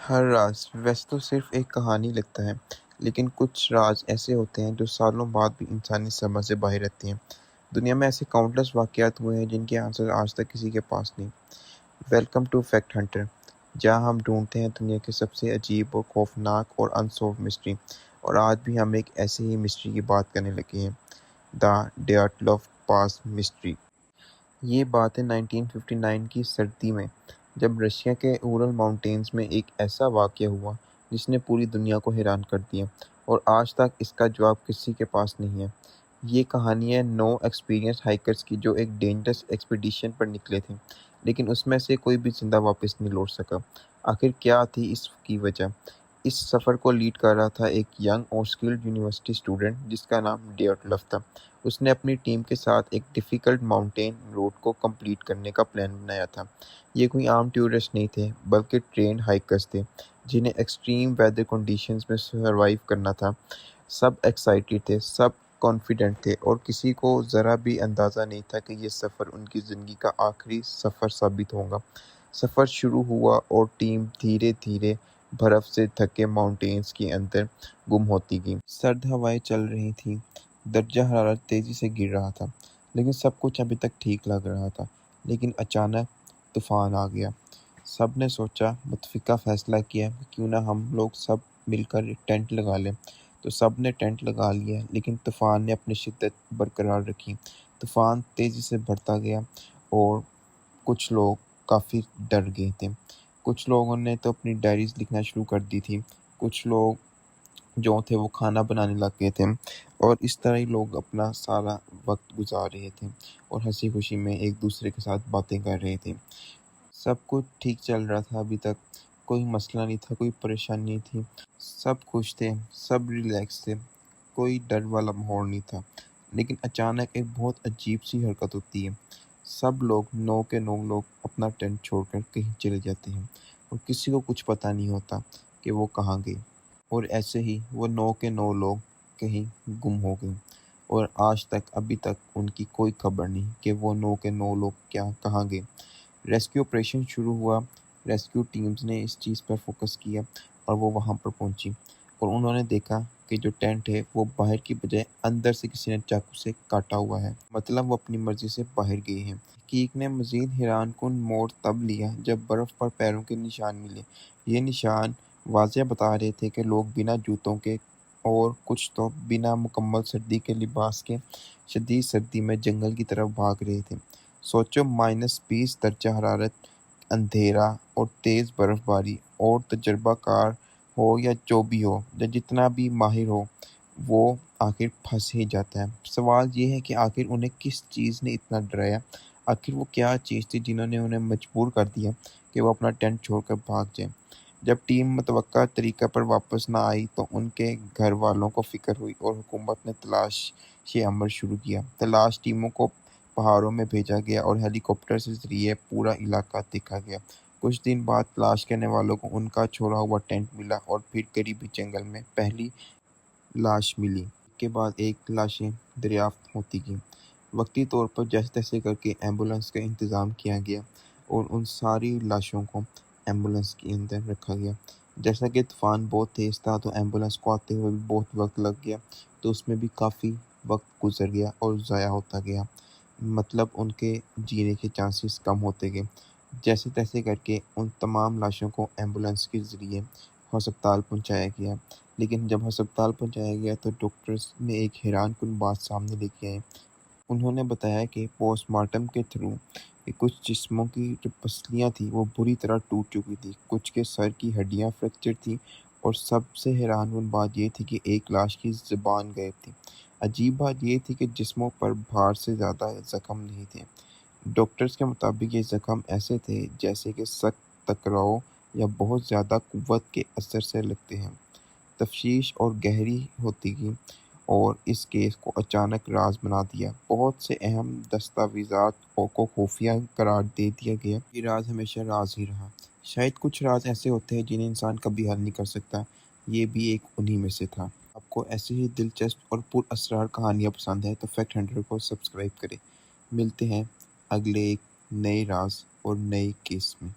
ہر راز ویسے تو صرف ایک کہانی لگتا ہے، لیکن کچھ راز ایسے ہوتے ہیں جو سالوں بعد بھی انسانی سمجھ سے باہر رہتے ہیں۔ دنیا میں ایسے کاؤنٹلس واقعات ہوئے ہیں جن کے آنسر آج تک کسی کے پاس نہیں۔ ویلکم ٹو فیکٹ ہنٹر، جہاں ہم ڈھونڈتے ہیں دنیا کے سب سے عجیب اور خوفناک اور انسولوڈ مسٹری۔ اور آج بھی ہم ایک ایسی ہی مسٹری کی بات کرنے لگے ہیں، دا ڈیاٹلف پاس مسٹری۔ یہ بات ہے 1959 کی سردی میں، جب رشیا کے اورل ماؤنٹینز میں ایک ایسا واقعہ ہوا جس نے پوری دنیا کو حیران کر دیا، اور آج تک اس کا جواب کسی کے پاس نہیں ہے۔ یہ کہانی ہے 9 ایکسپیرینس ہائیکرز کی جو ایک ڈینجرس ایکسپیڈیشن پر نکلے تھے، لیکن اس میں سے کوئی بھی زندہ واپس نہیں لوٹ سکا۔ آخر کیا تھی اس کی وجہ؟ اس سفر کو لیڈ کر رہا تھا ایک ینگ اور اسکلڈ یونیورسٹی اسٹوڈنٹ جس کا نام ڈیاٹلف تھا۔ اس نے اپنی ٹیم کے ساتھ ایک ڈیفیکلٹ ماؤنٹین روڈ کو کمپلیٹ کرنے کا پلان بنایا تھا۔ یہ کوئی عام ٹورسٹ نہیں تھے، بلکہ ٹرینڈ ہائیکرز تھے جنہیں ایکسٹریم ویدر کنڈیشنز میں سروائیو کرنا تھا۔ سب ایکسائٹیڈ تھے، سب کانفیڈنٹ تھے، اور کسی کو ذرا بھی اندازہ نہیں تھا کہ یہ سفر ان کی زندگی کا آخری سفر ثابت ہوگا۔ سفر شروع ہوا اور ٹیم دھیرے دھیرے برف سے ڈھکے ماؤنٹینز کے اندر گم ہوتی گئی۔ سرد ہوائیں چل رہی تھیں، درجہ حرارت تیزی سے گر رہا تھا، لیکن سب کچھ ابھی تک ٹھیک لگ رہا تھا۔ لیکن اچانک طوفان آ گیا۔ سب نے سوچا، متفقہ فیصلہ کیا کہ کیوں نہ ہم لوگ سب مل کر ایک ٹینٹ لگا لیں۔ تو سب نے ٹینٹ لگا لیا، لیکن طوفان نے اپنی شدت برقرار رکھی۔ طوفان تیزی سے بڑھتا گیا اور کچھ لوگ کافی ڈر گئے تھے۔ کچھ لوگوں نے تو اپنی ڈائریز لکھنا شروع کر دی تھی، کچھ لوگ جو تھے وہ کھانا بنانے لگ گئے تھے، اور اس طرح ہی لوگ اپنا سارا وقت گزار رہے تھے اور ہنسی خوشی میں ایک دوسرے کے ساتھ باتیں کر رہے تھے۔ سب کچھ ٹھیک چل رہا تھا ابھی تک، کوئی مسئلہ نہیں تھا، کوئی پریشانی نہیں تھی، سب خوش تھے، سب ریلیکس تھے، کوئی ڈر والا ماحول نہیں تھا۔ لیکن اچانک ایک بہت عجیب سی حرکت ہوتی ہے۔ سب لوگ 9 کے 9 لوگ اپنا ٹینٹ چھوڑ کر کہیں چلے جاتے ہیں، اور کسی کو کچھ پتہ نہیں ہوتا کہ وہ کہاں گئے۔ اور ایسے ہی وہ 9 کے 9 لوگ کہیں گم ہو گئے، اور آج تک ابھی تک ان کی کوئی خبر نہیں کہ وہ 9 کے 9 لوگ کہاں گئے۔ ریسکیو آپریشن شروع ہوا۔ ریسکیو ٹیمز نے اس چیز پر فوکس کیا اور وہ وہاں پر پہنچی، اور انہوں نے دیکھا کہ جو ٹینٹ ہے وہ باہر کی بجائے اندر سے کسی نے چاقو سے کاٹا ہوا ہے، مطلب وہ اپنی مرضی سے باہر گئے ہیں۔ تحقیق نے مزید حیران کن موڑ تب لیا جب برف پر پیروں کے نشان ملے۔ یہ نشان واضح بتا رہے تھے کہ لوگ بنا جوتوں کے، اور کچھ تو بنا مکمل سردی کے لباس کے، شدید سردی میں جنگل کی طرف بھاگ رہے تھے۔ سوچو، -20 درجہ حرارت، اندھیرا اور تیز برف باری، اور تجربہ کار ہو یا جو بھی ہو، یا جتنا بھی ماہر ہو، وہ آخر پھنس ہی جاتا ہے۔ سوال یہ ہے کہ آخر انہیں کس چیز نے اتنا ڈرایا؟ آخر وہ کیا چیز تھی جنہوں نے انہیں مجبور کر دیا کہ وہ اپنا ٹینٹ چھوڑ کر بھاگ جائیں؟ جب ٹیم متوقع طریقہ پر واپس نہ آئی تو ان کے گھر والوں کو فکر ہوئی، اور حکومت نے تلاش عمل شروع کیا۔ تلاش ٹیموں کو پہاڑوں میں بھیجا گیا اور ہیلی کاپٹر سے ذریعے پورا علاقہ دیکھا گیا۔ کچھ دن بعد تلاش کرنے والوں کو ان کا چھوڑا ہوا ٹینٹ ملا، اور پھر قریبی جنگل میں پہلی لاش ملی۔ ایک کے بعد ایک لاشیں دریافت ہوتی گئیں۔ وقتی طور پر جیسے تیسے کر کے ایمبولینس کا انتظام کیا گیا، اور ان ساری لاشوں کو ایمبولینس کے اندر رکھا گیا۔ جیسا کہ طوفان بہت تیز تھا تو ایمبولینس کو آتے ہوئے بھی بہت وقت لگ گیا، تو اس میں بھی کافی وقت گزر گیا اور ضائع ہوتا گیا، مطلب ان کے جینے کے چانسز کم ہوتے گئے۔ جیسے تیسے کر کے ان تمام لاشوں کو ایمبولینس کے ذریعے ہسپتال پہنچایا گیا۔ لیکن جب ہسپتال پہنچایا گیا تو ڈاکٹرز نے ایک حیران کن بات سامنے لے کے آئے۔ انہوں نے بتایا کہ پوسٹ مارٹم کے تھرو کہ کچھ جسموں کی جو پسلیاں تھیں وہ بری طرح ٹوٹ چکی تھی، کچھ کے سر کی ہڈیاں فریکچر تھیں، اور سب سے حیران کن بات یہ تھی کہ ایک لاش کی زبان غائب تھی۔ عجیب بات یہ تھی کہ جسموں پر بھار سے زیادہ زخم نہیں تھے۔ ڈاکٹرز کے مطابق یہ زخم ایسے تھے جیسے کہ سخت ٹکراؤ یا بہت زیادہ قوت کے اثر سے لگتے ہیں۔ تفتیش اور گہری ہوتی گئی، اور اس کیس کو اچانک راز بنا دیا۔ بہت سے اہم دستاویزات کو خفیہ قرار دے دیا گیا۔ یہ راز ہمیشہ راز ہی رہا۔ شاید کچھ راز ایسے ہوتے ہیں جنہیں انسان کبھی حل نہیں کر سکتا، یہ بھی ایک انہی میں سے تھا۔ آپ کو ایسی ہی دلچسپ اور پر اسرار کہانیاں پسند ہیں تو فیکٹ ہنٹر کو سبسکرائب کریں۔ ملتے ہیں اگلے ایک نئے راز اور نئے کیس میں۔